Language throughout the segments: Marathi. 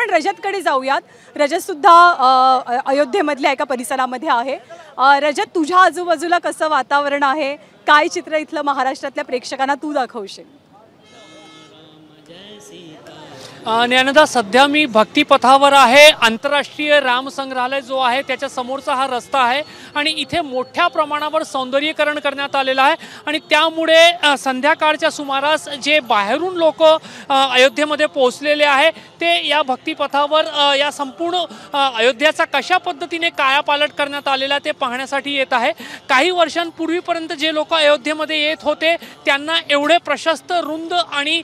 आपण रजतकडे जाऊयात. रजतसुद्धा अयोध्येमधल्या एका परिसरामध्ये आहे. रजत, तुझ्या आजूबाजूला कसं वातावरण आहे, काय चित्र इथलं महाराष्ट्रातल्या प्रेक्षकांना तू दाखवशील? ज्ञानदा, सध्या मी भक्तिपथावर आहे. आंतरराष्ट्रीय राम संग्रहालय जो आहे त्याच्या समोरचा हा रस्ता आहे आणि इथे मोठ्या प्रमाणावर सौंदर्यीकरण करण्यात आलेलं आहे आणि त्यामुळे संध्याकाळच्या सुमारास जे बाहेरून लोक अयोध्येमध्ये पोहोचलेले आहे ते या भक्तिपथावर या संपूर्ण अयोध्याचा कशा पद्धतीने कायापालट करण्यात आलेला ते पाहण्यासाठी येत आहे. काही वर्षांपूर्वीपर्यंत जे लोक अयोध्येमध्ये येत होते त्यांना एवढे प्रशस्त, रुंद आणि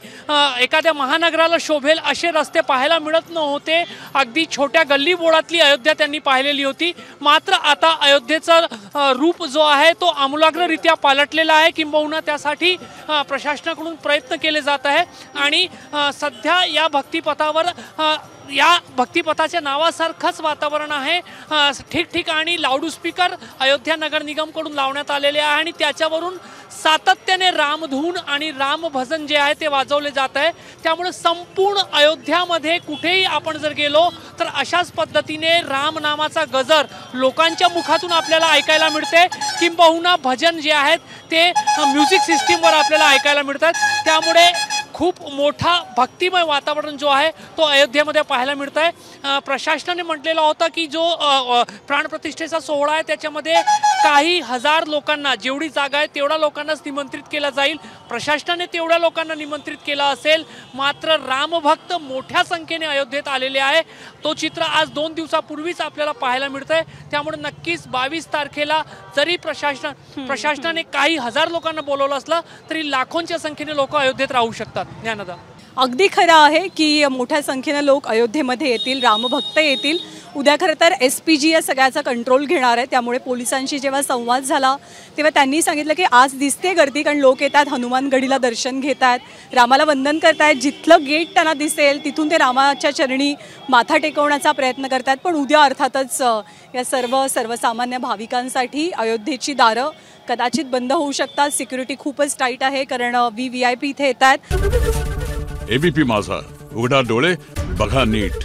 एखाद्या महानगराला शोभेल असे रस्ते पाहायला मिळत नव्हते. अगदी छोट्या गल्ली बोळातली अयोध्या त्यांनी पाहिलेली होती. मात्र आता अयोध्येचा रूप जो आहे तो आमूलाग्ररित्या पालटलेला आहे. किंबहुना त्यासाठी प्रशासनाकडून प्रयत्न केले जात आहे आणि सध्या या भक्तिपथाच्या नावासारखंच वातावरण आहे. ठिकठिकाणी लाऊडस्पीकर अयोध्या नगर निगमकडून लावण्यात आलेले आहे आणि त्याच्यावरून सातत्याने रामधून आणि रामभजन जे आहे ते वाजवले जात आहे. त्यामुळे संपूर्ण अयोध्यामध्ये कुठेही आपण जर गेलो तर अशाच पद्धतीने राम नामाचा गजर लोकांच्या मुखातून आपल्याला ऐकायला मिळते. किंबहुना भजन जे आहेत ते म्युझिक सिस्टीमवर आपल्याला ऐकायला मिळतात. त्यामुळे खूप मोठा भक्तिमय वातावरण जो आहे तो अयोध्येमध्ये पाहायला मिळत आहे. प्रशासनाने म्हटलेलं होतं की जो प्राणप्रतिष्ठेचा सोहळा आहे त्याच्यामध्ये काही हजार लोकांना, जेवढी जागा आहे तेवढ्या लोकांनाच निमंत्रित केलं जाईल. प्रशासनाने तेवढ्या लोकांना निमंत्रित केलं असेल. मात्र रामभक्त मोठ्या संख्येने अयोध्येत आलेले आहे. तो चित्र आज 2 दिवसापूर्वीच आपल्याला पाहायला मिळतंय. त्यामुळे नक्कीच 22 तारखेला जरी प्रशासनाने काही हजार लोकांना बोलवलं असलं तरी लाखोंच्या संख्येने लोक अयोध्येत राहू शकतात. ज्ञानदा, अगदी खरं आहे की मोठ्या संख्येने लोक अयोध्येमध्ये येतील, रामभक्त येतील. उद्या खरं तर SPG या सगळ्याचा कंट्रोल घेणार आहे. त्यामुळे पोलिसांशी जेव्हा संवाद झाला तेव्हा त्यांनी सांगितलं की आज दिसते गर्दी, कारण लोक येतात, हनुमानगढीला दर्शन घेत आहेत, रामाला वंदन करतायत. जिथलं गेट त्यांना दिसेल तिथून ते रामाच्या चरणी माथा टेकवण्याचा प्रयत्न करतात. पण उद्या अर्थातच या सर्वसामान्य भाविकांसाठी अयोध्येची दारं कदाचित बंद होऊ शकतात. सिक्युरिटी खूपच टाईट आहे कारण VIP इथे येत आहेत. ABP माझा, उघडा डोळे बघा नीट.